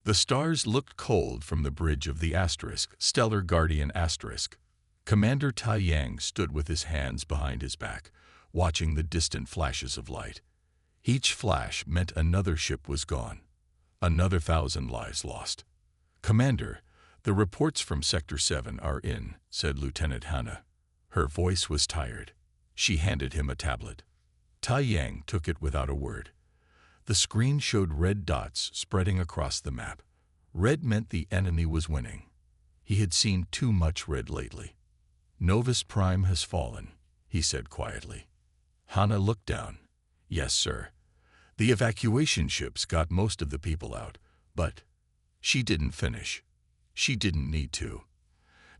The stars looked cold from the bridge of the asterisk, Stellar Guardian asterisk. Commander Tai Yang stood with his hands behind his back, watching the distant flashes of light. Each flash meant another ship was gone, another 1,000 lives lost. "Commander, the reports from Sector 7 are in," said Lieutenant Hannah. Her voice was tired. She handed him a tablet. Tai Yang took it without a word. The screen showed red dots spreading across the map. Red meant the enemy was winning. He had seen too much red lately. "Novus Prime has fallen," he said quietly. Hannah looked down. "Yes, sir. The evacuation ships got most of the people out, but..." She didn't finish. She didn't need to.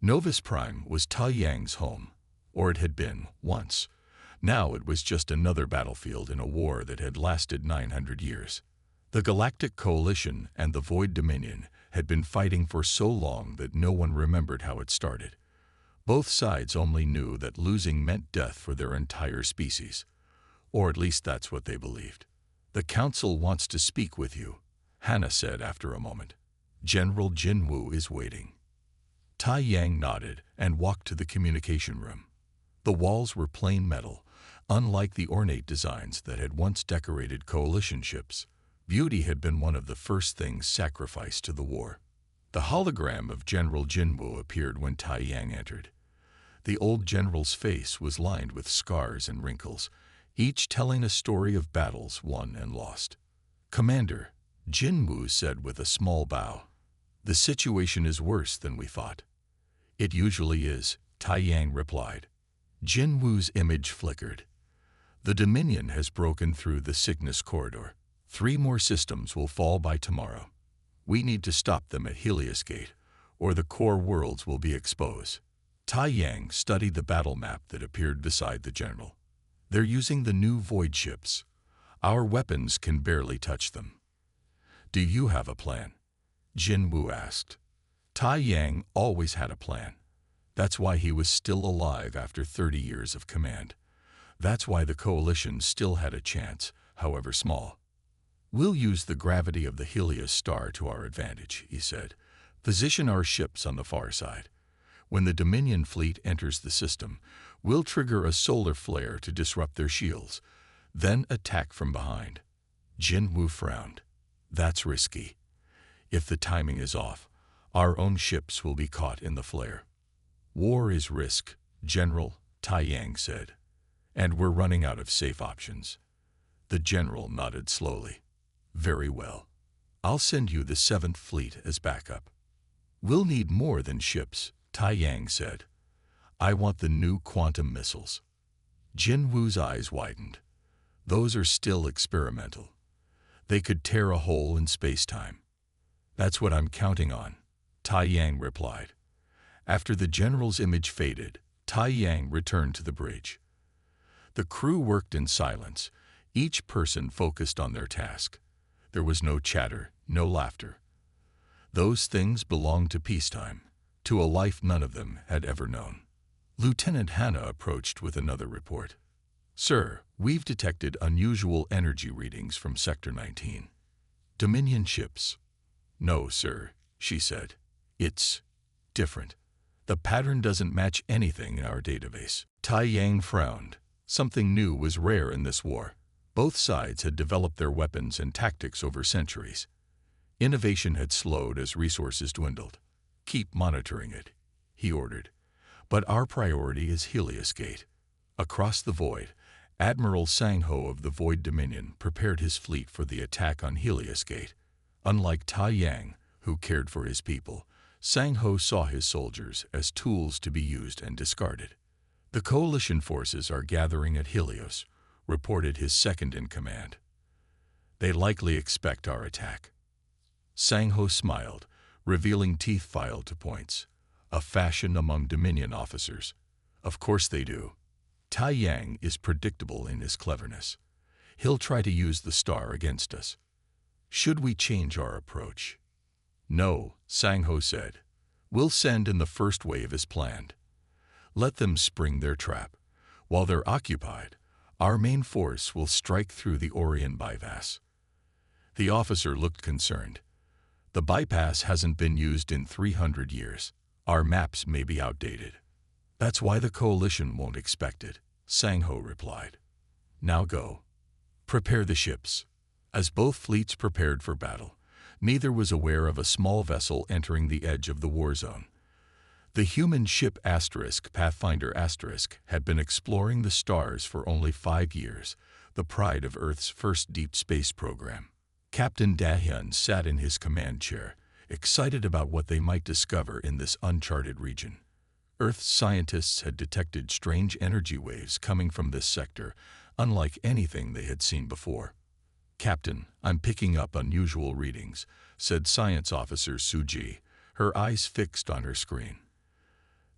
Novus Prime was Tai Yang's home, or it had been, once. Now it was just another battlefield in a war that had lasted 900 years. The Galactic Coalition and the Void Dominion had been fighting for so long that no one remembered how it started. Both sides only knew that losing meant death for their entire species. Or at least that's what they believed. "The Council wants to speak with you," Hannah said after a moment. "General Jinwu is waiting." Tai Yang nodded and walked to the communication room. The walls were plain metal, unlike the ornate designs that had once decorated coalition ships. Beauty had been one of the first things sacrificed to the war. The hologram of General Jinwu appeared when Tai Yang entered. The old general's face was lined with scars and wrinkles, each telling a story of battles won and lost. "Commander," Jinwu said with a small bow, "the situation is worse than we thought." "It usually is," Tai Yang replied. Jinwu's image flickered. "The Dominion has broken through the Cygnus corridor. 3 more systems will fall by tomorrow. We need to stop them at Helios Gate, or the core worlds will be exposed." Tai Yang studied the battle map that appeared beside the general. "They're using the new void ships. Our weapons can barely touch them." "Do you have a plan?" Jinwu asked. Tai Yang always had a plan. That's why he was still alive after 30 years of command. That's why the coalition still had a chance, however small. "We'll use the gravity of the Helios star to our advantage," he said. "Position our ships on the far side. When the Dominion fleet enters the system, we'll trigger a solar flare to disrupt their shields, then attack from behind." Jinwu frowned. "That's risky. If the timing is off, our own ships will be caught in the flare." "War is risk, General," Tai Yang said. "And we're running out of safe options." The general nodded slowly. "Very well. I'll send you the 7th Fleet as backup." "We'll need more than ships," Tai Yang said. "I want the new quantum missiles." Jinwu's eyes widened. "Those are still experimental. They could tear a hole in space-time." "That's what I'm counting on," Tai Yang replied. After the general's image faded, Tai Yang returned to the bridge. The crew worked in silence, each person focused on their task. There was no chatter, no laughter. Those things belonged to peacetime, to a life none of them had ever known. Lieutenant Hannah approached with another report. "Sir, we've detected unusual energy readings from Sector 19. Dominion ships." "No, sir," she said. "It's different. The pattern doesn't match anything in our database." Tai Yang frowned. Something new was rare in this war. Both sides had developed their weapons and tactics over centuries. Innovation had slowed as resources dwindled. "Keep monitoring it," he ordered. "But our priority is Helios Gate." Across the void, Admiral Sang-Ho of the Void Dominion prepared his fleet for the attack on Helios Gate. Unlike Tai Yang, who cared for his people, Sang-Ho saw his soldiers as tools to be used and discarded. "The coalition forces are gathering at Helios," reported his second-in-command. "They likely expect our attack." Sang-Ho smiled, revealing teeth filed to points, a fashion among Dominion officers. "Of course they do. Tai Yang is predictable in his cleverness. He'll try to use the star against us." "Should we change our approach?" "No," Sang-Ho said. "We'll send in the first wave as planned. Let them spring their trap. While they're occupied, our main force will strike through the Orion bypass." The officer looked concerned. The bypass hasn't been used in 300 years. Our maps may be outdated. That's why the coalition won't expect it, Sang-ho replied. Now go. Prepare the ships. As both fleets prepared for battle, neither was aware of a small vessel entering the edge of the war zone. The human ship Pathfinder had been exploring the stars for only 5 years, the pride of Earth's first deep space program. Captain Da-hyun sat in his command chair, excited about what they might discover in this uncharted region. Earth's scientists had detected strange energy waves coming from this sector, unlike anything they had seen before. Captain, I'm picking up unusual readings, said Science Officer Suji, her eyes fixed on her screen.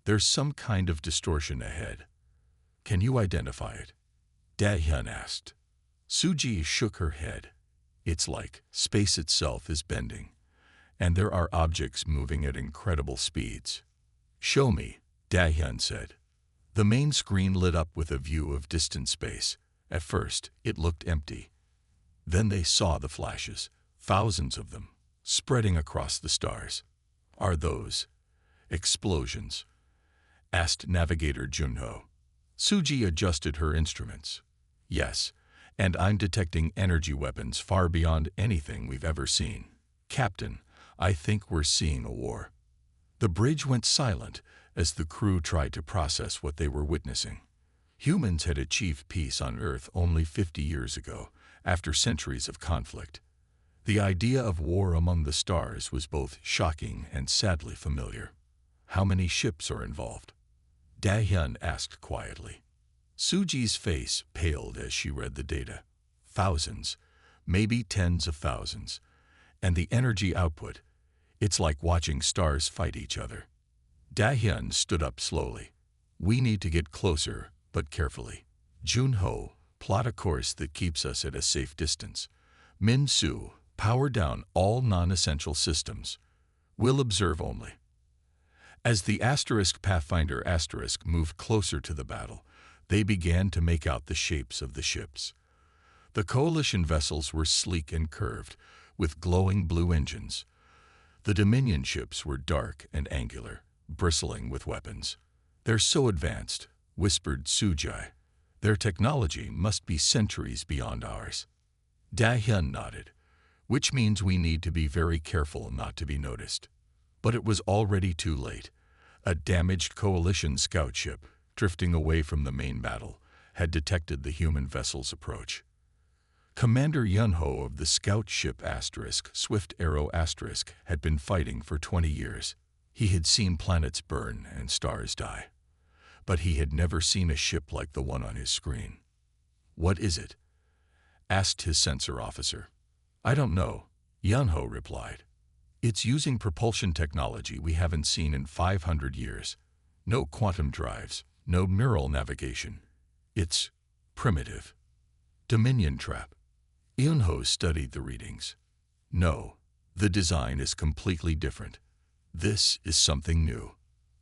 There's some kind of distortion ahead. Can you identify it? Da-hyun asked. Suji shook her head. It's like space itself is bending, and there are objects moving at incredible speeds. Show me, Da-hyun said. The main screen lit up with a view of distant space. At first, it looked empty. Then they saw the flashes, thousands of them, spreading across the stars. Are those explosions? Asked Navigator Junho. Suji adjusted her instruments. Yes, and I'm detecting energy weapons far beyond anything we've ever seen. Captain, I think we're seeing a war. The bridge went silent as the crew tried to process what they were witnessing. Humans had achieved peace on Earth only 50 years ago, after centuries of conflict. The idea of war among the stars was both shocking and sadly familiar. How many ships are involved? Da-hyun asked quietly. Suji's face paled as she read the data. Thousands, maybe tens of thousands. And the energy output, it's like watching stars fight each other. Da-hyun stood up slowly. We need to get closer, but carefully. Junho, plot a course that keeps us at a safe distance. Min-soo, power down all non-essential systems. We'll observe only. As the Pathfinder moved closer to the battle, they began to make out the shapes of the ships. The coalition vessels were sleek and curved, with glowing blue engines. The Dominion ships were dark and angular, bristling with weapons. They're so advanced, whispered Sujai. Their technology must be centuries beyond ours. Da-hyun nodded, which means we need to be very careful not to be noticed. But it was already too late. A damaged coalition scout ship, drifting away from the main battle, had detected the human vessel's approach. Commander Yunho of the scout ship Swift Arrow had been fighting for 20 years. He had seen planets burn and stars die. But he had never seen a ship like the one on his screen. What is it? Asked his sensor officer. I don't know, Yunho replied. It's using propulsion technology we haven't seen in 500 years. No quantum drives, no neural navigation. It's primitive. Dominion trap. Yunho studied the readings. No, the design is completely different. This is something new.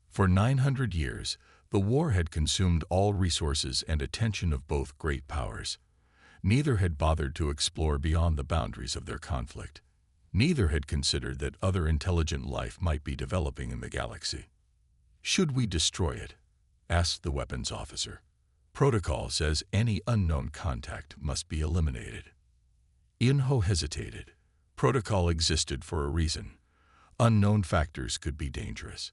For 900 years, the war had consumed all resources and attention of both great powers. Neither had bothered to explore beyond the boundaries of their conflict. Neither had considered that other intelligent life might be developing in the galaxy. Should we destroy it? Asked the weapons officer. Protocol says any unknown contact must be eliminated. Yunho hesitated. Protocol existed for a reason. Unknown factors could be dangerous.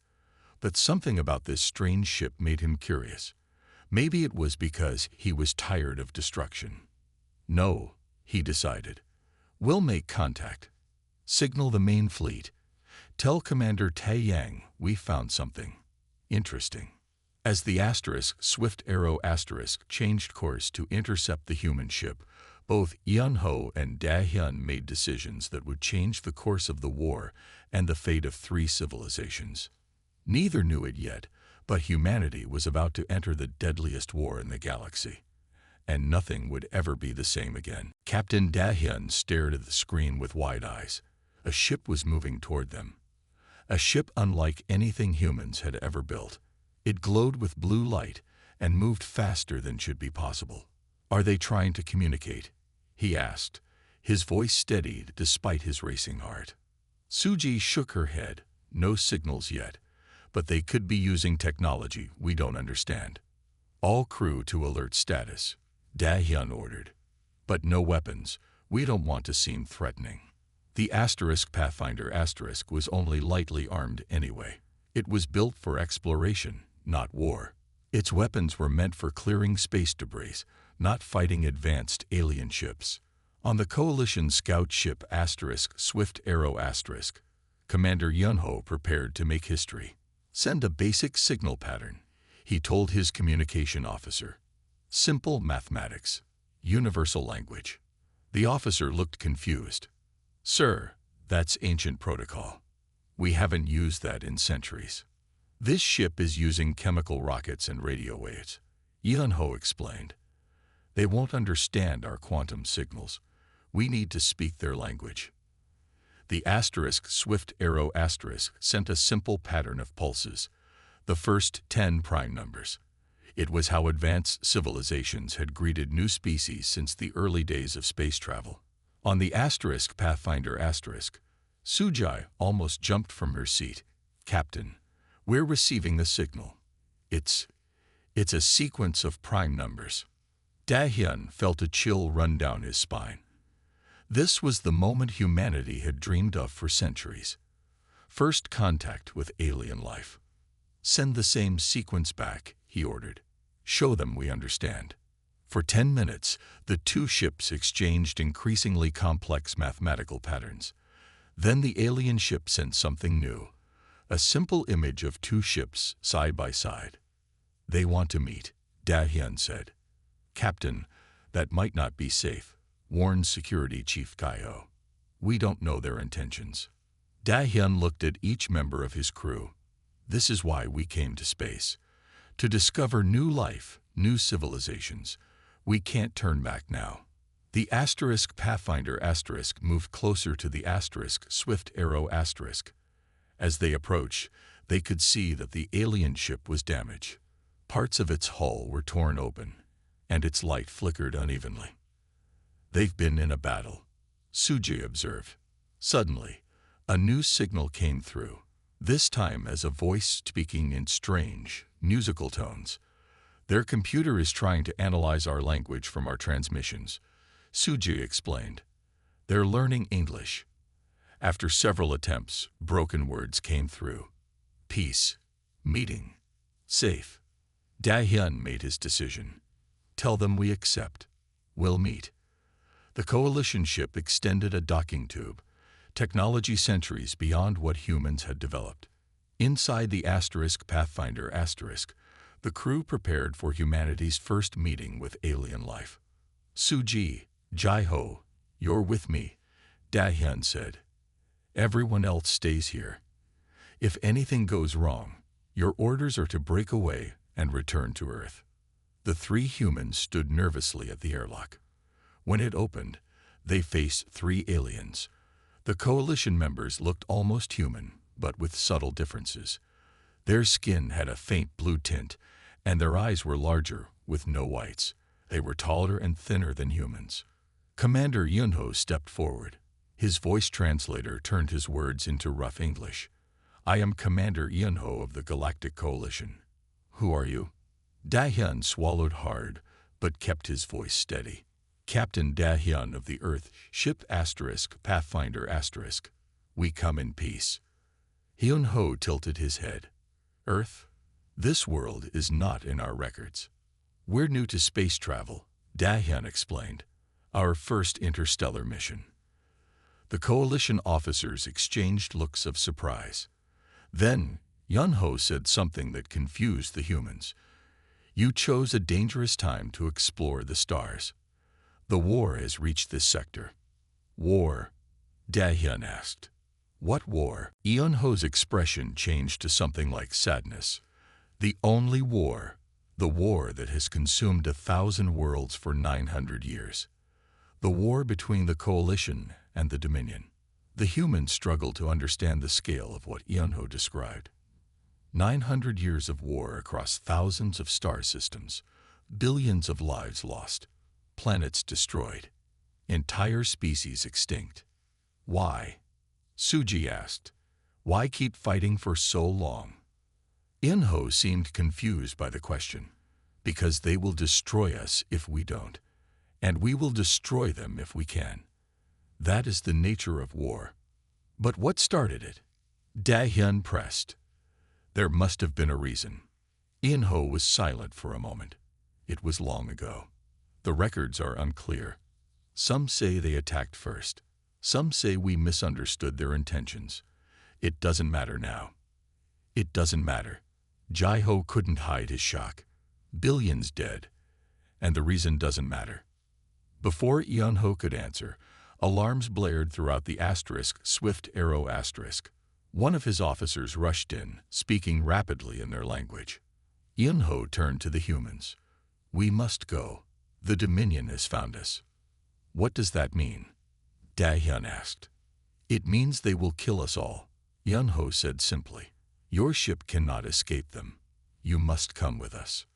But something about this strange ship made him curious. Maybe it was because he was tired of destruction. No, he decided. We'll make contact. Signal the main fleet. Tell Commander Tae-yang we found something interesting. As the Swift Arrow changed course to intercept the human ship, both Yunho and Da-hyun made decisions that would change the course of the war and the fate of 3 civilizations. Neither knew it yet, but humanity was about to enter the deadliest war in the galaxy. And nothing would ever be the same again. Captain Da-hyun stared at the screen with wide eyes. A ship was moving toward them. A ship unlike anything humans had ever built. It glowed with blue light and moved faster than should be possible. Are they trying to communicate? He asked, his voice steadied despite his racing heart. Suji shook her head. No signals yet, but they could be using technology we don't understand. All crew to alert status, Da-hyun ordered. But no weapons. We don't want to seem threatening. The Pathfinder was only lightly armed anyway. It was built for exploration, not war. Its weapons were meant for clearing space debris, not fighting advanced alien ships. On the Coalition scout ship Swift Arrow Commander Yun-ho prepared to make history. Send a basic signal pattern, he told his communication officer. Simple mathematics. Universal language. The officer looked confused. Sir, that's ancient protocol. We haven't used that in centuries. This ship is using chemical rockets and radio waves, Yun-ho explained. They won't understand our quantum signals. We need to speak their language. The Swift Arrow sent a simple pattern of pulses, the first 10 prime numbers. It was how advanced civilizations had greeted new species since the early days of space travel. On the Pathfinder Sujai almost jumped from her seat. Captain, we're receiving the signal. It's a sequence of prime numbers. Da-hyun felt a chill run down his spine. This was the moment humanity had dreamed of for centuries. First contact with alien life. Send the same sequence back, he ordered. Show them we understand. For 10 minutes, the two ships exchanged increasingly complex mathematical patterns. Then the alien ship sent something new. A simple image of two ships side by side. They want to meet, Da-hyun said. Captain, that might not be safe, warned Security Chief Kaiho. We don't know their intentions. Da-hyun looked at each member of his crew. This is why we came to space. To discover new life, new civilizations. We can't turn back now. The Pathfinder moved closer to the Swift Arrow . As they approached, they could see that the alien ship was damaged. Parts of its hull were torn open, and its light flickered unevenly. They've been in a battle, Suji observed. Suddenly, a new signal came through, this time as a voice speaking in strange, musical tones. Their computer is trying to analyze our language from our transmissions, Suji explained. They're learning English. After several attempts, broken words came through. Peace. Meeting. Safe. Da-hyun made his decision. Tell them we accept. We'll meet. The Coalition ship extended a docking tube, technology centuries beyond what humans had developed. Inside the Pathfinder the crew prepared for humanity's first meeting with alien life. Suji, Jai-ho, you're with me, Da-hyun said. Everyone else stays here. If anything goes wrong, your orders are to break away and return to Earth. The three humans stood nervously at the airlock. When it opened, they faced three aliens. The Coalition members looked almost human, but with subtle differences. Their skin had a faint blue tint, and their eyes were larger, with no whites. They were taller and thinner than humans. Commander Yun-ho stepped forward. His voice translator turned his words into rough English. I am Commander Yun-ho of the Galactic Coalition. Who are you? Da-hyun swallowed hard, but kept his voice steady. Captain Da-hyun of the Earth ship Pathfinder *. We come in peace. Yun-ho tilted his head. Earth? This world is not in our records. We're new to space travel, Da-hyun explained. Our first interstellar mission. The Coalition officers exchanged looks of surprise. Then, Yun-ho said something that confused the humans. You chose a dangerous time to explore the stars. The war has reached this sector. War? Da-hyun asked. What war? Yun-ho's expression changed to something like sadness. The only war. The war that has consumed 1,000 worlds for 900 years. The war between the Coalition and the Dominion. The humans struggled to understand the scale of what Yun-ho described. 900 years of war across thousands of star systems, billions of lives lost, planets destroyed, entire species extinct. Why? Suji asked. Why keep fighting for so long? Inho seemed confused by the question. Because they will destroy us if we don't, and we will destroy them if we can. That is the nature of war. But what started it? Dahyun pressed. There must have been a reason. Inho was silent for a moment. It was long ago. The records are unclear. Some say they attacked first. Some say we misunderstood their intentions. It doesn't matter now. It doesn't matter. Jaiho couldn't hide his shock. Billions dead. And the reason doesn't matter. Before Yeonho could answer, alarms blared throughout the Swift Arrow *. One of his officers rushed in, speaking rapidly in their language. Yeonho turned to the humans. We must go. The Dominion has found us. What does that mean? Dahyun asked. It means they will kill us all, Yeonho said simply. Your ship cannot escape them. You must come with us.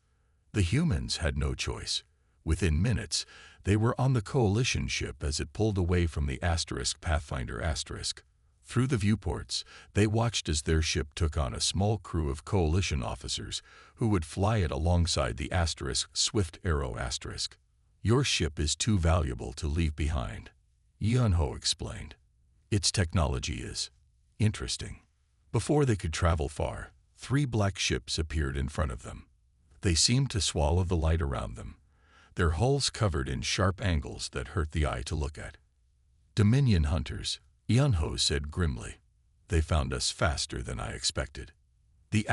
The humans had no choice. Within minutes, they were on the coalition ship as it pulled away from the Pathfinder *. Through the viewports, they watched as their ship took on a small crew of coalition officers who would fly it alongside the Swift Arrow *. Your ship is too valuable to leave behind, Yeonho explained. Its technology is interesting. Before they could travel far, 3 black ships appeared in front of them. They seemed to swallow the light around them, their hulls covered in sharp angles that hurt the eye to look at. Dominion hunters, Yeonho said grimly. They found us faster than I expected. The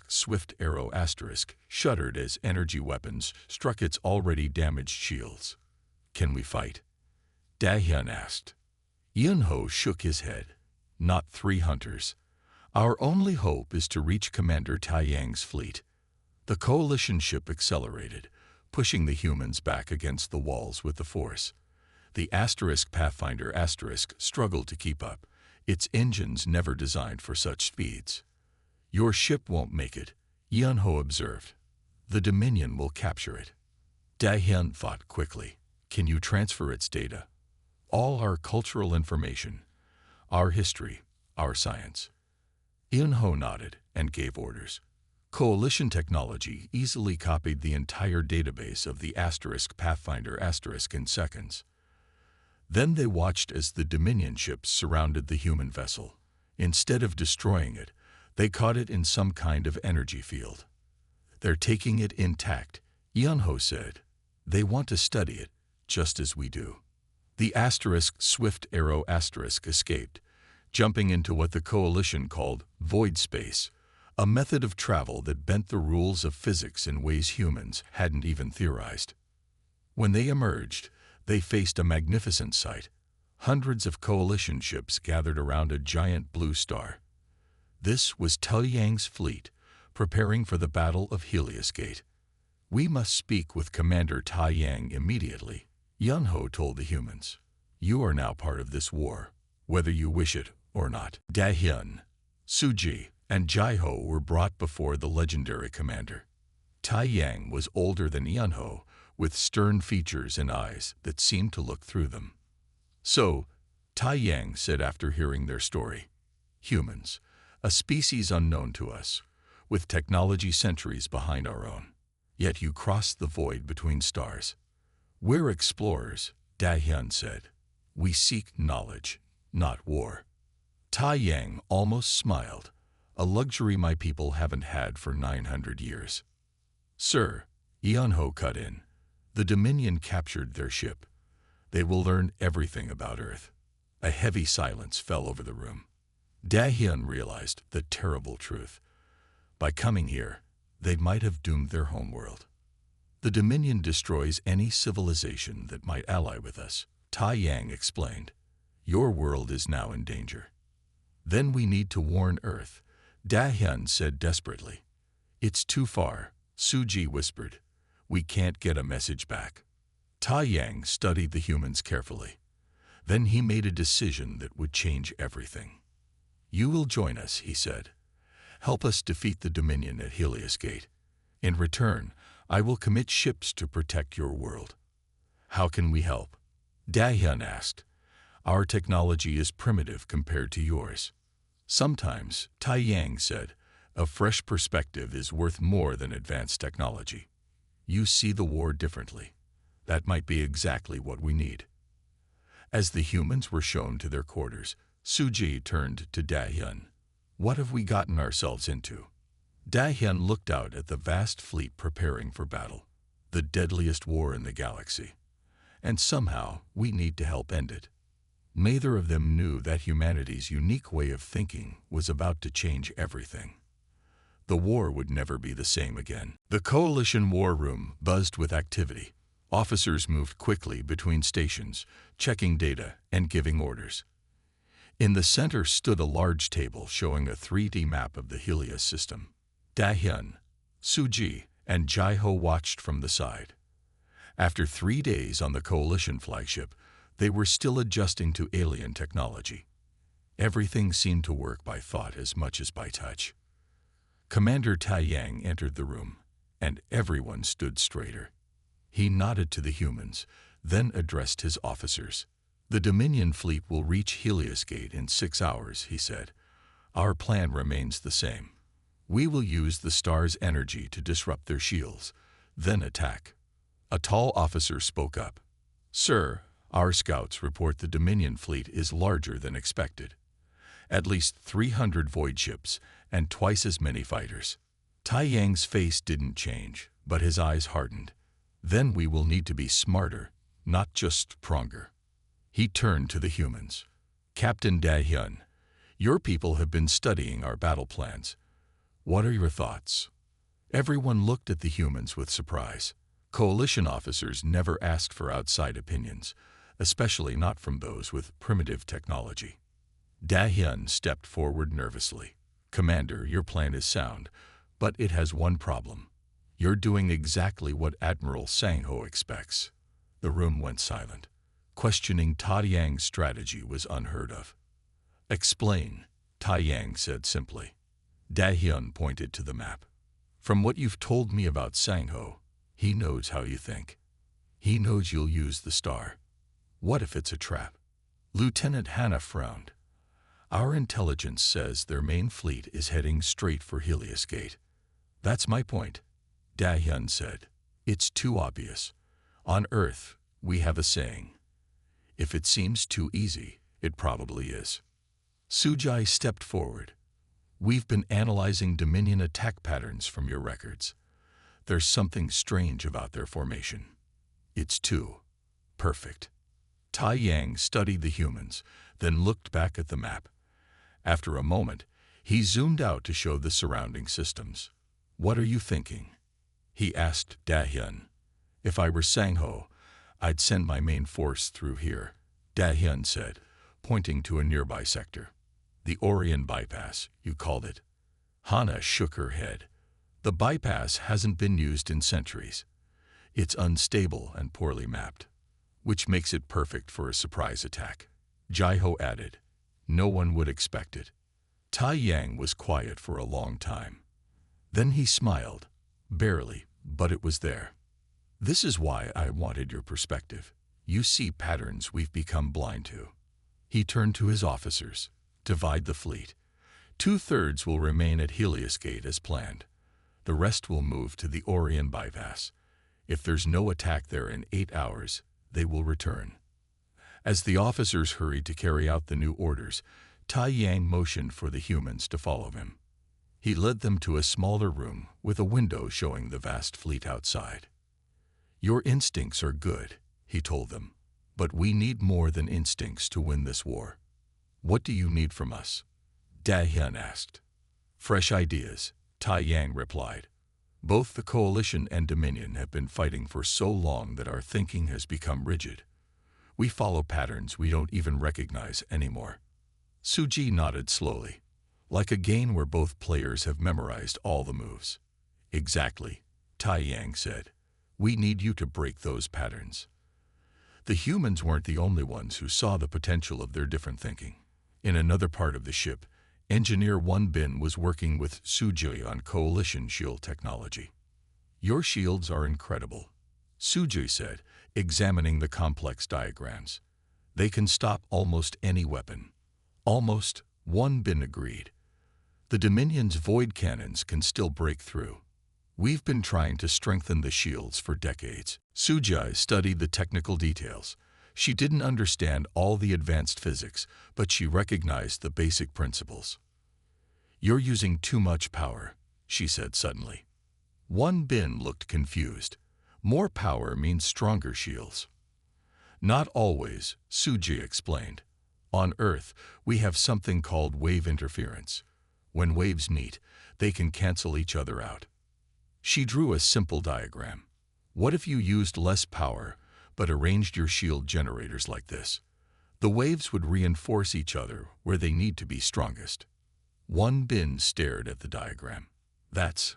Swift Arrow * shuddered as energy weapons struck its already damaged shields. Can we fight? Dahyun asked. Yeonho shook his head. Not 3 hunters. Our only hope is to reach Commander Taiyang's fleet. The coalition ship accelerated, pushing the humans back against the walls with the force. The Pathfinder * struggled to keep up, its engines never designed for such speeds. Your ship won't make it, Yeonho observed. The Dominion will capture it. Dahyun thought quickly. Can you transfer its data? All our cultural information, our history, our science. Yeonho nodded and gave orders. Coalition technology easily copied the entire database of the Pathfinder * in seconds. Then they watched as the Dominion ships surrounded the human vessel. Instead of destroying it, they caught it in some kind of energy field. They're taking it intact, Yeonho said. They want to study it, just as we do. The Swift Arrow * escaped, jumping into what the coalition called void space, a method of travel that bent the rules of physics in ways humans hadn't even theorized. When they emerged, they faced a magnificent sight. Hundreds of coalition ships gathered around a giant blue star. This was Taiyang's fleet, preparing for the Battle of Helios Gate. We must speak with Commander Taiyang immediately, Yeonho told the humans. You are now part of this war, whether you wish it or not. Dahyun, Suji, and Jaiho were brought before the legendary commander. Taiyang was older than Yeonho, with stern features and eyes that seemed to look through them. So, Taiyang said after hearing their story, humans, a species unknown to us, with technology centuries behind our own. Yet you crossed the void between stars. We're explorers, Dahyun said. We seek knowledge, not war. Taiyang almost smiled, a luxury my people haven't had for 900 years. Sir, Yeonho cut in. The Dominion captured their ship. They will learn everything about Earth. A heavy silence fell over the room. Dahyun realized the terrible truth. By coming here, they might have doomed their homeworld. The Dominion destroys any civilization that might ally with us, Taiyang explained. Your world is now in danger. Then we need to warn Earth, Dahyun said desperately. It's too far, Suji whispered. We can't get a message back. Taiyang studied the humans carefully. Then he made a decision that would change everything. You will join us, he said. Help us defeat the Dominion at Helios Gate. In return, I will commit ships to protect your world. How can we help? Dahyun asked. Our technology is primitive compared to yours. Sometimes, Tai Yang said, a fresh perspective is worth more than advanced technology. You see the war differently. That might be exactly what we need. As the humans were shown to their quarters, Suji turned to Da-hyun. What have we gotten ourselves into? Da-hyun looked out at the vast fleet preparing for battle, the deadliest war in the galaxy. And somehow, we need to help end it. Neither of them knew that humanity's unique way of thinking was about to change everything. The war would never be the same again. The Coalition war room buzzed with activity. Officers moved quickly between stations, checking data and giving orders. In the center stood a large table showing a 3D map of the Helios system. Da-hyun, Suji, and Jai-ho watched from the side. After 3 days on the Coalition flagship, they were still adjusting to alien technology. Everything seemed to work by thought as much as by touch. Commander Tai Yang entered the room, and everyone stood straighter. He nodded to the humans, then addressed his officers. The Dominion fleet will reach Helios Gate in 6 hours, he said. Our plan remains the same. We will use the star's energy to disrupt their shields, then attack. A tall officer spoke up. Sir, our scouts report the Dominion fleet is larger than expected. At least 300 void ships and twice as many fighters. Tai Yang's face didn't change, but his eyes hardened. Then we will need to be smarter, not just stronger. He turned to the humans. Captain Da-hyun, your people have been studying our battle plans. What are your thoughts? Everyone looked at the humans with surprise. Coalition officers never asked for outside opinions, especially not from those with primitive technology. Da-hyun stepped forward nervously. Commander, your plan is sound, but it has one problem. You're doing exactly what Admiral Sang-ho expects. The room went silent. Questioning Tai Yang's strategy was unheard of. Explain, Tai Yang said simply. Da-hyun pointed to the map. From what you've told me about Sang-ho, he knows how you think. He knows you'll use the star. What if it's a trap? Lieutenant Hannah frowned. Our intelligence says their main fleet is heading straight for Helios Gate. That's my point, Da-hyun said. It's too obvious. On Earth, we have a saying. If it seems too easy, it probably is. Sujai stepped forward. We've been analyzing Dominion attack patterns from your records. There's something strange about their formation. It's too perfect. Tai Yang studied the humans, then looked back at the map. After a moment, he zoomed out to show the surrounding systems. What are you thinking? He asked Da-hyun. If I were Sang-ho, I'd send my main force through here, Da-hyun said, pointing to a nearby sector. The Orion bypass, you called it. Hannah shook her head. The bypass hasn't been used in centuries. It's unstable and poorly mapped, which makes it perfect for a surprise attack. Jai-ho added, no one would expect it. Tai Yang was quiet for a long time. Then he smiled, barely, but it was there. This is why I wanted your perspective. You see patterns we've become blind to. He turned to his officers. Divide the fleet. 2/3 will remain at Helios Gate as planned. The rest will move to the Orion bypass. If there's no attack there in 8 hours, they will return. As the officers hurried to carry out the new orders, Tai Yang motioned for the humans to follow him. He led them to a smaller room with a window showing the vast fleet outside. Your instincts are good, he told them, but we need more than instincts to win this war. What do you need from us? Da-hyun asked. Fresh ideas, Tai Yang replied. Both the Coalition and Dominion have been fighting for so long that our thinking has become rigid. We follow patterns we don't even recognize anymore. Suji nodded slowly, like a game where both players have memorized all the moves. Exactly, Tai Yang said. We need you to break those patterns. The humans weren't the only ones who saw the potential of their different thinking. In another part of the ship, Engineer Won Bin was working with Suji on Coalition shield technology. Your shields are incredible, Suji said, examining the complex diagrams. They can stop almost any weapon. Almost, One Bin agreed. The Dominion's void cannons can still break through. We've been trying to strengthen the shields for decades. Sujai studied the technical details. She didn't understand all the advanced physics, but she recognized the basic principles. "You're using too much power," she said suddenly. One Bin looked confused. "More power means stronger shields." "Not always," Suji explained. "On Earth, we have something called wave interference. When waves meet, they can cancel each other out." She drew a simple diagram. "What if you used less power, but arranged your shield generators like this? The waves would reinforce each other where they need to be strongest." One Bin stared at the diagram. That's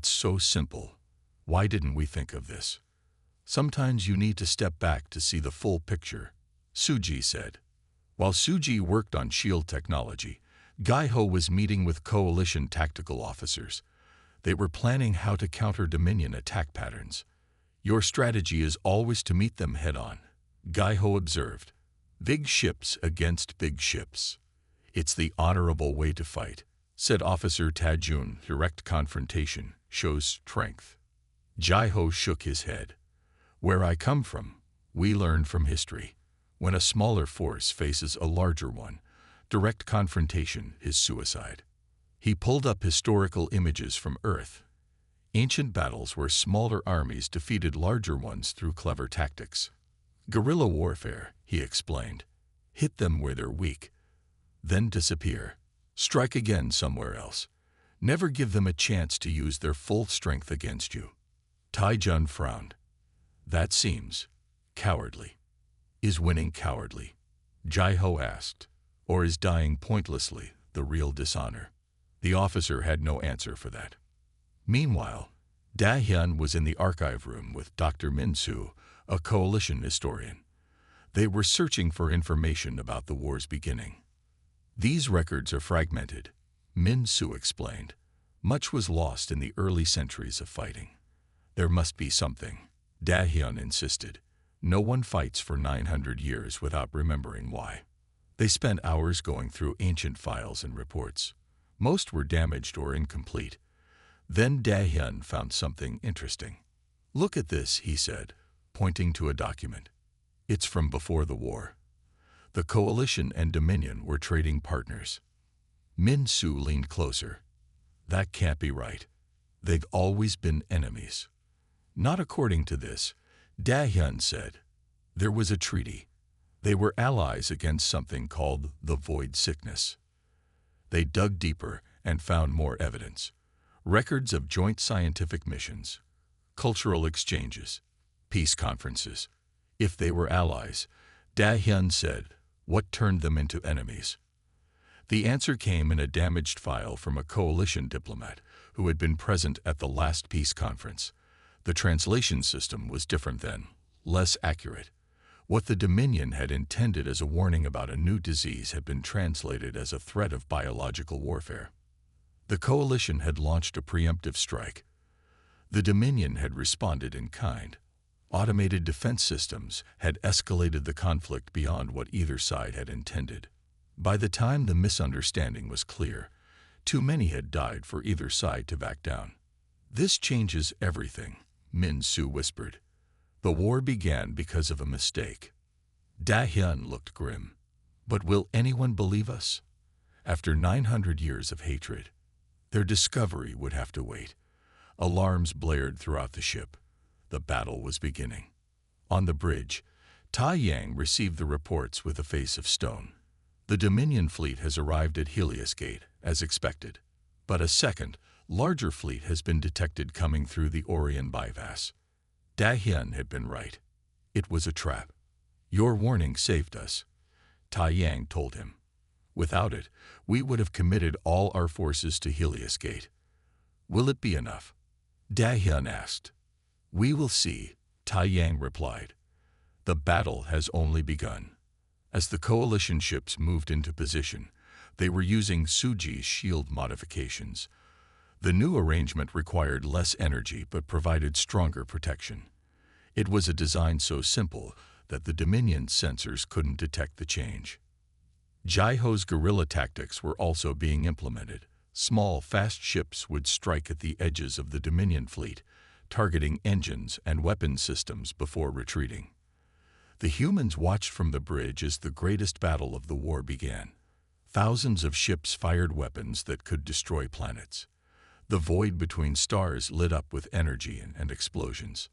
so simple. Why didn't we think of this?" "Sometimes you need to step back to see the full picture," Suji said. While Suji worked on shield technology, Gai-Ho was meeting with coalition tactical officers. They were planning how to counter Dominion attack patterns. "Your strategy is always to meet them head-on," Gai-Ho observed. "Big ships against big ships. It's the honorable way to fight," said Officer Tajun. "Direct confrontation shows strength." Gai-Ho shook his head. "Where I come from, we learn from history. When a smaller force faces a larger one, direct confrontation is suicide." He pulled up historical images from Earth. Ancient battles where smaller armies defeated larger ones through clever tactics. "Guerrilla warfare," he explained. "Hit them where they're weak, then disappear. Strike again somewhere else. Never give them a chance to use their full strength against you." Taijun frowned. "That seems cowardly." "Is winning cowardly?" Gai-Ho asked. "Or is dying pointlessly the real dishonor?" The officer had no answer for that. Meanwhile, Da-hyun was in the archive room with Dr. Min-soo, a coalition historian. They were searching for information about the war's beginning. "These records are fragmented," Min-soo explained. "Much was lost in the early centuries of fighting." "There must be something," Da-hyun insisted. "No one fights for 900 years without remembering why." They spent hours going through ancient files and reports. Most were damaged or incomplete. Then Da-hyun found something interesting. "Look at this," he said, pointing to a document. "It's from before the war. The Coalition and Dominion were trading partners." Min-soo leaned closer. "That can't be right. They've always been enemies." "Not according to this," Da-hyun said. "There was a treaty. They were allies against something called the Void Sickness." They dug deeper and found more evidence. Records of joint scientific missions, cultural exchanges, peace conferences. If they were allies, Da-hyun said, what turned them into enemies? The answer came in a damaged file from a coalition diplomat who had been present at the last peace conference. The translation system was different then, less accurate. What the Dominion had intended as a warning about a new disease had been translated as a threat of biological warfare. The coalition had launched a preemptive strike. The Dominion had responded in kind. Automated defense systems had escalated the conflict beyond what either side had intended. By the time the misunderstanding was clear, too many had died for either side to back down. "This changes everything," Min-soo whispered. "The war began because of a mistake." Da-hyun looked grim. "But will anyone believe us? After 900 years of hatred, their discovery would have to wait." Alarms blared throughout the ship. The battle was beginning. On the bridge, Tai Yang received the reports with a face of stone. "The Dominion fleet has arrived at Helios Gate, as expected. But a second, larger fleet has been detected coming through the Orion bypass." Da-hyun had been right. It was a trap. "Your warning saved us," Tai Yang told him. "Without it, we would have committed all our forces to Helios Gate." "Will it be enough?" Da-hyun asked. "We will see," Tai Yang replied. "The battle has only begun." As the coalition ships moved into position, they were using Suji's shield modifications. The new arrangement required less energy but provided stronger protection. It was a design so simple that the Dominion's sensors couldn't detect the change. Jai-Ho's guerrilla tactics were also being implemented. Small, fast ships would strike at the edges of the Dominion fleet, targeting engines and weapon systems before retreating. The humans watched from the bridge as the greatest battle of the war began. Thousands of ships fired weapons that could destroy planets. The void between stars lit up with energy and explosions.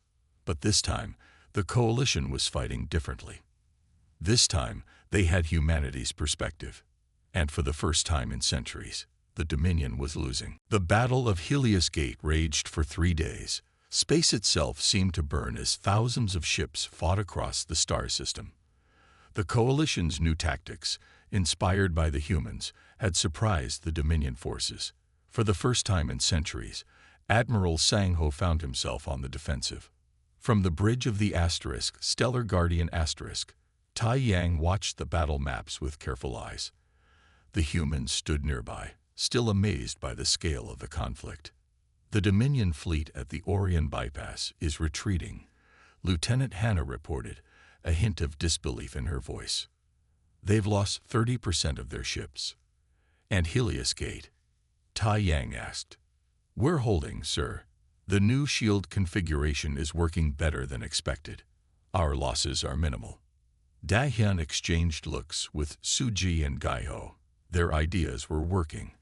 But this time, the Coalition was fighting differently. This time, they had humanity's perspective. And for the first time in centuries, the Dominion was losing. The Battle of Helios Gate raged for 3 days. Space itself seemed to burn as thousands of ships fought across the star system. The Coalition's new tactics, inspired by the humans, had surprised the Dominion forces. For the first time in centuries, Admiral Sang-Ho found himself on the defensive. From the bridge of the Asterisk, Stellar Guardian Asterisk, Tai Yang watched the battle maps with careful eyes. The humans stood nearby, still amazed by the scale of the conflict. The Dominion fleet at the Orion bypass is retreating, Lieutenant Hannah reported, a hint of disbelief in her voice. They've lost 30% of their ships. And Helios Gate? Tai Yang asked. We're holding, sir. The new shield configuration is working better than expected. Our losses are minimal. Da-hyun exchanged looks with Suji and Gai-ho. Their ideas were working.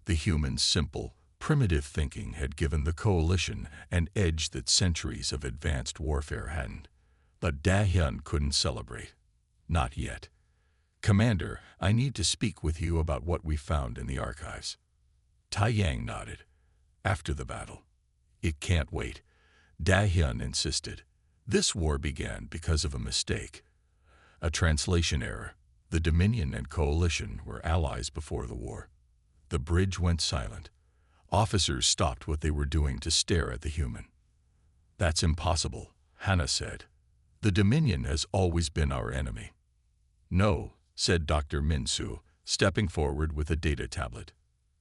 The humans' simple, primitive thinking had given the Coalition an edge that centuries of advanced warfare hadn't. But Da-hyun couldn't celebrate. Not yet. Commander, I need to speak with you about what we found in the archives. Tai Yang nodded. After the battle. It can't wait. Da-hyun insisted. This war began because of a mistake. A translation error. The Dominion and Coalition were allies before the war. The bridge went silent. Officers stopped what they were doing to stare at the human. That's impossible, Hannah said. The Dominion has always been our enemy. No, said Dr. Min-soo, stepping forward with a data tablet.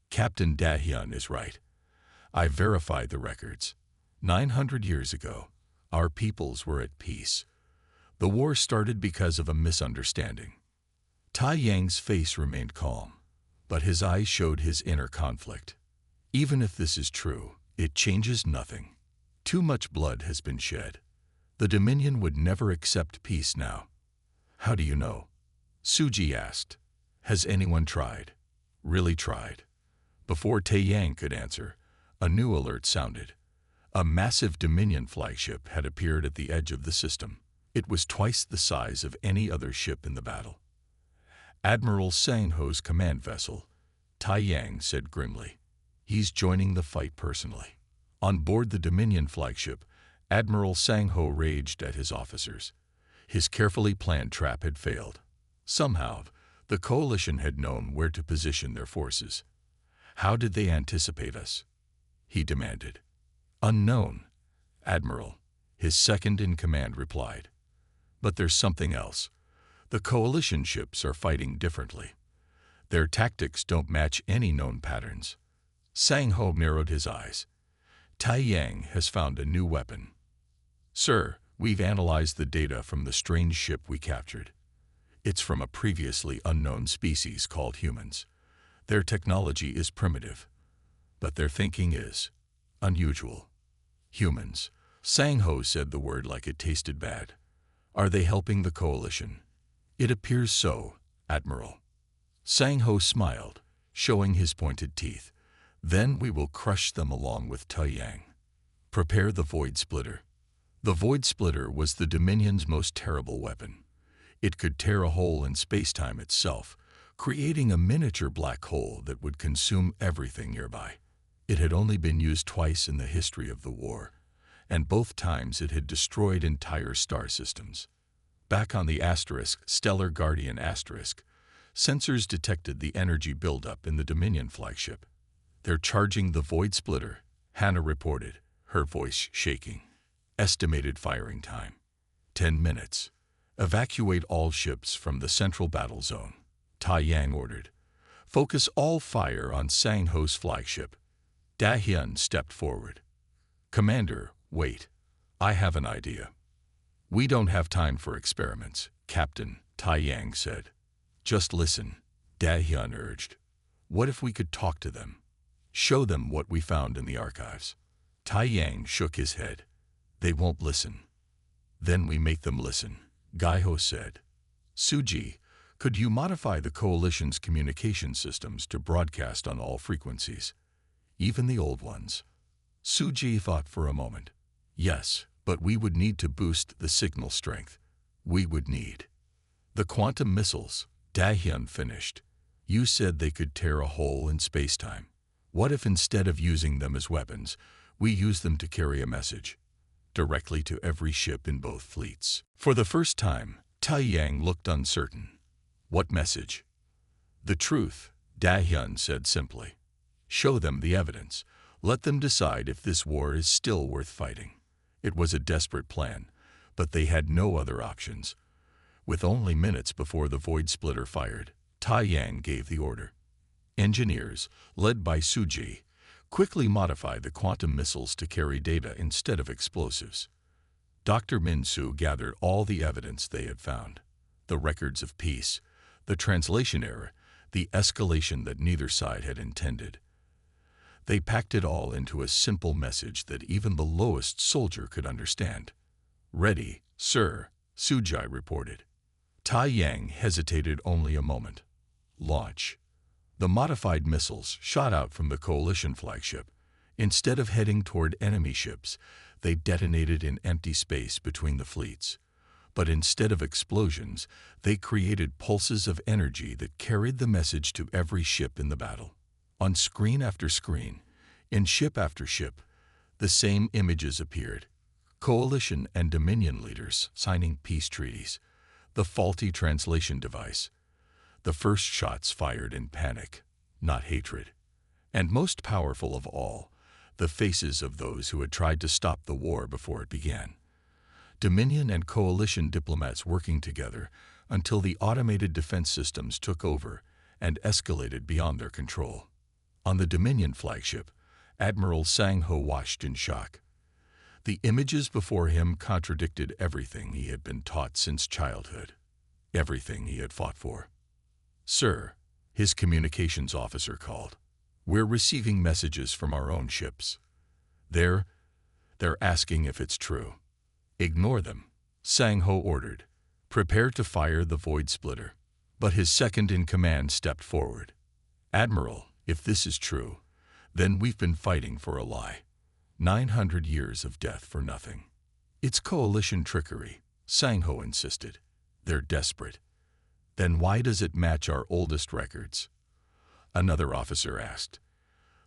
Captain Da-hyun is right. I verified the records. 900 years ago, our peoples were at peace. The war started because of a misunderstanding. Tai Yang's face remained calm, but his eyes showed his inner conflict. Even if this is true, it changes nothing. Too much blood has been shed. The Dominion would never accept peace now. How do you know? Suji asked. Has anyone tried? Really tried? Before Tai Yang could answer, a new alert sounded. A massive Dominion flagship had appeared at the edge of the system. It was twice the size of any other ship in the battle. Admiral Sang-Ho's command vessel, Tai Yang said grimly. He's joining the fight personally. On board the Dominion flagship, Admiral Sang-Ho raged at his officers. His carefully planned trap had failed. Somehow, the Coalition had known where to position their forces. How did they anticipate us? He demanded. Unknown, Admiral, his second-in-command replied. But there's something else. The Coalition ships are fighting differently. Their tactics don't match any known patterns. Sang-Ho narrowed his eyes. Tai Yang has found a new weapon. Sir, we've analyzed the data from the strange ship we captured. It's from a previously unknown species called humans. Their technology is primitive, but their thinking is unusual. Humans. Sang-Ho said the word like it tasted bad. Are they helping the Coalition? It appears so, Admiral. Sang-Ho smiled, showing his pointed teeth. Then we will crush them along with Tai Yang. Prepare the Void Splitter. The Void Splitter was the Dominion's most terrible weapon. It could tear a hole in space-time itself, creating a miniature black hole that would consume everything nearby. It had only been used twice in the history of the war, and both times it had destroyed entire star systems. Back on the Asterisk, Stellar Guardian Asterisk, sensors detected the energy buildup in the Dominion flagship. They're charging the Void Splitter, Hannah reported, her voice shaking. Estimated firing time. 10 minutes. Evacuate all ships from the central battle zone, Tai Yang ordered. Focus all fire on Sang-Ho's flagship. Da-hyun stepped forward. Commander, wait. I have an idea. "We don't have time for experiments," Captain Tai Yang said. "Just listen," Da Hyun urged. "What if we could talk to them? Show them what we found in the archives?" Tai Yang shook his head. "They won't listen." "Then we make them listen," Gai-ho said. "Suji, could you modify the Coalition's communication systems to broadcast on all frequencies, even the old ones?" Suji thought for a moment. "Yes, but we would need to boost the signal strength. We would need the quantum missiles," Da-hyun finished. "You said they could tear a hole in space-time. What if instead of using them as weapons, we use them to carry a message directly to every ship in both fleets?" For the first time, Tai Yang looked uncertain. "What message?" "The truth," Da-hyun said simply. "Show them the evidence. Let them decide if this war is still worth fighting." It was a desperate plan, but they had no other options. With only minutes before the Void Splitter fired, Tai Yang gave the order. Engineers, led by Suji, quickly modified the quantum missiles to carry data instead of explosives. Dr. Min-soo gathered all the evidence they had found: the records of peace, the translation error, the escalation that neither side had intended. They packed it all into a simple message that even the lowest soldier could understand. "Ready, sir," Sujai reported. Tai Yang hesitated only a moment. "Launch." The modified missiles shot out from the Coalition flagship. Instead of heading toward enemy ships, they detonated in empty space between the fleets. But instead of explosions, they created pulses of energy that carried the message to every ship in the battle. On screen after screen, in ship after ship, the same images appeared: Coalition and Dominion leaders signing peace treaties, the faulty translation device, the first shots fired in panic, not hatred, and most powerful of all, the faces of those who had tried to stop the war before it began. Dominion and Coalition diplomats working together until the automated defense systems took over and escalated beyond their control. On the Dominion flagship, Admiral Sang-ho watched in shock. The images before him contradicted everything he had been taught since childhood, everything he had fought for. "Sir," his communications officer called, "we're receiving messages from our own ships. They're asking if it's true." "Ignore them," Sang-ho ordered. "Prepare to fire the Void Splitter." But his second-in-command stepped forward. "Admiral, if this is true, then we've been fighting for a lie. 900 years of death for nothing." "It's Coalition trickery," Sang-ho insisted. "They're desperate." "Then why does it match our oldest records?" another officer asked.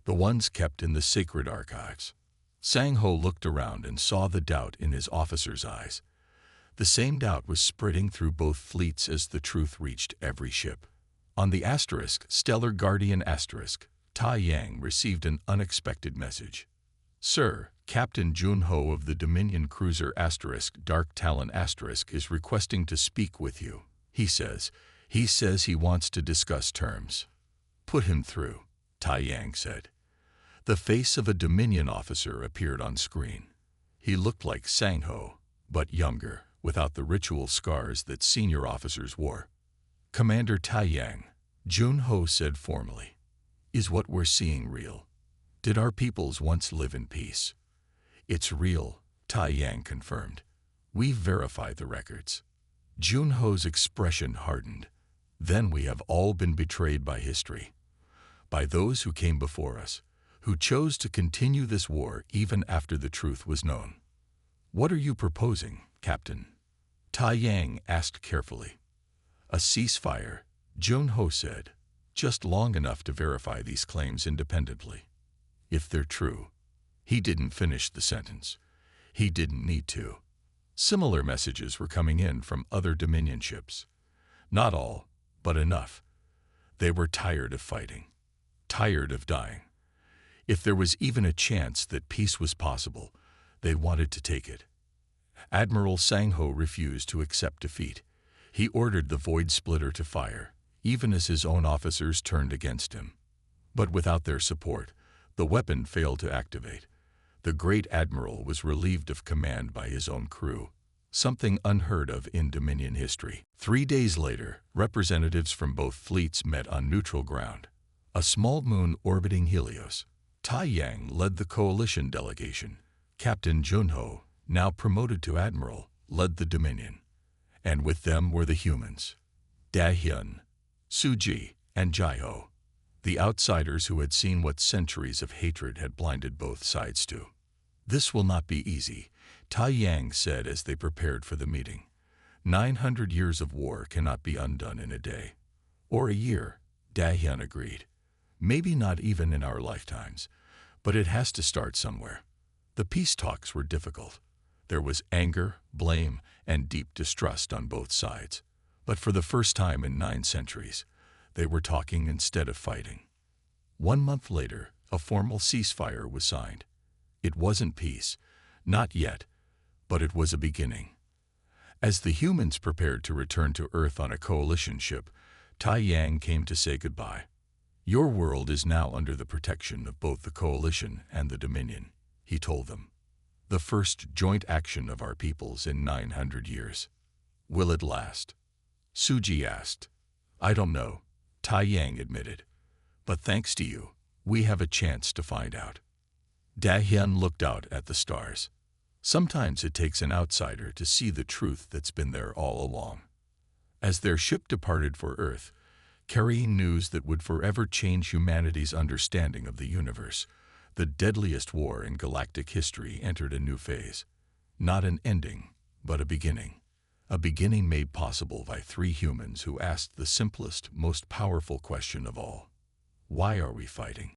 "The ones kept in the sacred archives." Sang-ho looked around and saw the doubt in his officer's eyes. The same doubt was spreading through both fleets as the truth reached every ship. On the Stellar Guardian Tai Yang received an unexpected message. "Sir, Captain Jun-ho of the Dominion cruiser Dark Talon is requesting to speak with you. He says he wants to discuss terms." "Put him through," Tai Yang said. The face of a Dominion officer appeared on screen. He looked like Sang-ho, but younger, without the ritual scars that senior officers wore. "Commander Tai Yang," Jun-ho said formally, "is what we're seeing real? Did our peoples once live in peace?" "It's real," Tai Yang confirmed. "We've verified the records." Jun-ho's expression hardened. "Then we have all been betrayed by history, by those who came before us, who chose to continue this war even after the truth was known." "What are you proposing, Captain?" Tai Yang asked carefully. "A ceasefire," Jun-ho said, "just long enough to verify these claims independently. If they're true." He didn't finish the sentence. He didn't need to. Similar messages were coming in from other Dominion ships. Not all, but enough. They were tired of fighting, tired of dying. If there was even a chance that peace was possible, they wanted to take it. Admiral Sang-ho refused to accept defeat. He ordered the Void Splitter to fire, even as his own officers turned against him. But without their support, the weapon failed to activate. The great admiral was relieved of command by his own crew. something unheard of in Dominion history. 3 days later, representatives from both fleets met on neutral ground, a small moon orbiting Helios. Tai Yang led the coalition delegation. Captain Junho, now promoted to admiral, led the Dominion. And with them were the humans, Da Hyun, Suji, and Jaiho, the outsiders who had seen what centuries of hatred had blinded both sides to. "This will not be easy," Tai Yang said as they prepared for the meeting. 900 years of war cannot be undone in a day. Or a year, Da Hyun agreed. "Maybe not even in our lifetimes, but it has to start somewhere." The peace talks were difficult. There was anger, blame, and deep distrust on both sides. But for the first time in 9 centuries, they were talking instead of fighting. 1 month later, a formal ceasefire was signed. It wasn't peace, not yet, but it was a beginning. As the humans prepared to return to Earth on a coalition ship, Tai Yang came to say goodbye. "Your world is now under the protection of both the coalition and the Dominion," he told them. "The first joint action of our peoples in 900 years. Will it last?" Suji asked. "I don't know," Tai Yang admitted. "But thanks to you, we have a chance to find out." Da Hyun looked out at the stars. Sometimes it takes an outsider to see the truth that's been there all along. As their ship departed for Earth, carrying news that would forever change humanity's understanding of the universe, the deadliest war in galactic history entered a new phase. Not an ending, but a beginning. A beginning made possible by 3 humans who asked the simplest, most powerful question of all. Why are we fighting?